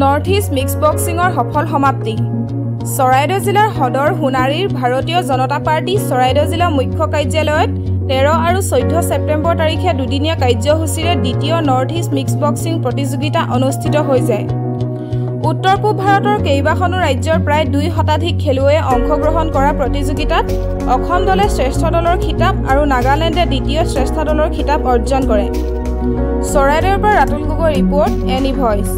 North east mix বক্সিঙৰ সফল সমাপ্তি। চৰাইদেউ জিলাৰ সদৰ সোণাৰীৰ ভাৰতীয় জনতা পাৰ্টি চৰাইদেউ জিলা মুখ্য কাৰ্যালয়ত 13 আৰু 14 ছেপ্টেম্বৰ তাৰিখে দুদিনীয়া কাৰ্যসূচীৰে দ্বিতীয় নৰ্থ ইষ্ট মিক্স বক্সিং প্ৰতিযোগিতা অনুষ্ঠিত হৈ যায়। উত্তৰ পূব ভাৰতৰ কেইবাখনো ৰাজ্যৰ প্ৰায় 2 শতাধিক খেলুৱৈয়ে অংশগ্ৰহণ কৰা প্ৰতিযোগিতাত অসম দলে শ্ৰেষ্ঠ দলৰ খিতাপ আৰু নাগালেণ্ডে দ্বিতীয় শ্ৰেষ্ঠ দলৰ খিতাপ অৰ্জন কৰে। চৰাইদেউৰ পৰা Ratul Gogoi report, any voice.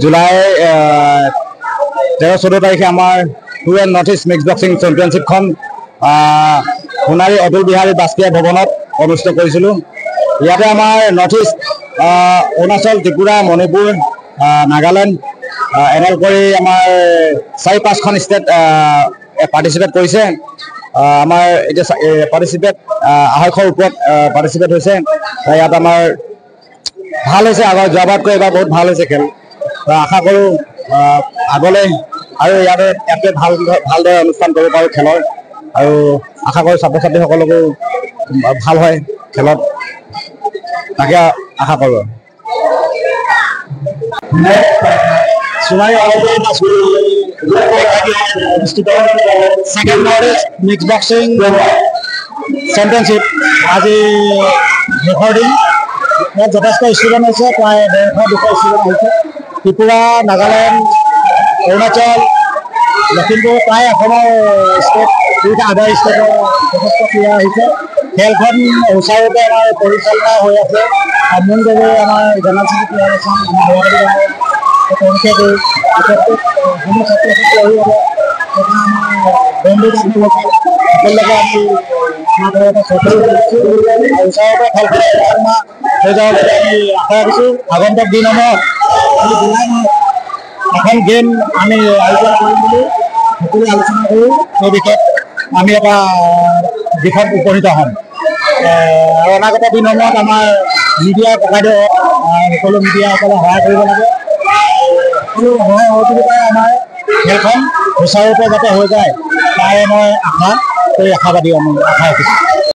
July 13-14 তাৰিখে আমাৰ twelve north east mix boxing চেম্পিয়নশ্বিপখন সোণাৰী অতুল বিহাৰী বাজপেয়ী ভৱনত অনুষ্ঠিত কৰিছিলোঁ। ইয়াতে আমাৰ নৰ্থ ইষ্ট অৰুণাচল, ত্ৰিপুৰা, মণিপুৰ, নাগালেণ্ড এনেকৈ কৰি আমাৰ 4-5খন ষ্টেট পাৰ্টিচিপেট কৰিছে। আমাৰ এতিয়া পাৰ্টিচিপেট 250ৰ ওপৰত পাৰ্টিচিপেট হৈছে। ইয়াত আমাৰ ভাল হৈছে, আগৰ যোৱাবাৰতকৈ এইবাৰ বহুত ভাল হৈছে খেল। আশা কৰোঁ আগলৈ আৰু ইয়াতে ভালদৰে অনুষ্ঠান কৰিব পাৰোঁ খেলৰ, আৰু আশা কৰোঁ ছাত্ৰ ছাত্ৰীসকলকো ভাল হয় খেলত, তাকে আশা কৰোঁ। Second north east mix boxing championship আজি শেষৰ দিন। ইয়াত যথেষ্ট ষ্টুডেণ্ট হৈছে, প্ৰায় 150-200 ষ্টুডেণ্ট হৈছে। ত্ৰিপুৰা, নাগালেণ্ড, অৰুণাচল, লখিমপুৰ, প্ৰায় অসমৰ ষ্টেট, 2টা আদাৰ ষ্টেটৰ যথেষ্ট প্লেয়াৰ আহিছে। খেলখন সুচাৰুৰূপে আমাৰ পৰিচালনা হৈ আছে। মূল গগৈ আমাৰ জেনেৰেল প্লেয়াৰ আছে, তেওঁলোকে বিশেষকৈ সমূহ ছাত্ৰ ছাত্ৰী অভিভাৱক তথা আমাৰ বন্ধু বান্ধৱসকল সকলোকে আমি সুচাৰুৰূপে খেলখন পৰিচালনা হৈ যাব বুলি আমি আশা ৰাখিছোঁ। আগন্তুক দিনসমূহত আমি জুলাই মাহত এখন গেম আমি আয়োজন কৰিম বুলি সকলোৱে আলোচনা কৰোঁ। সেই বিষয়ত আমি এটা দিশত উপনীত হ'ম। আৰু অনাগত দিনসমূহত আমাৰ মিডিয়া প্ৰকাৰে সকলো মিডিয়াসকলে সহায় কৰিব লাগে। সকলো সহায় সহযোগিতাৰে আমাৰ খেলখন সুচাৰুৰূপে যাতে হৈ যায়, তাৰে মই আশাবাদী আমি আশা ৰাখিছোঁ।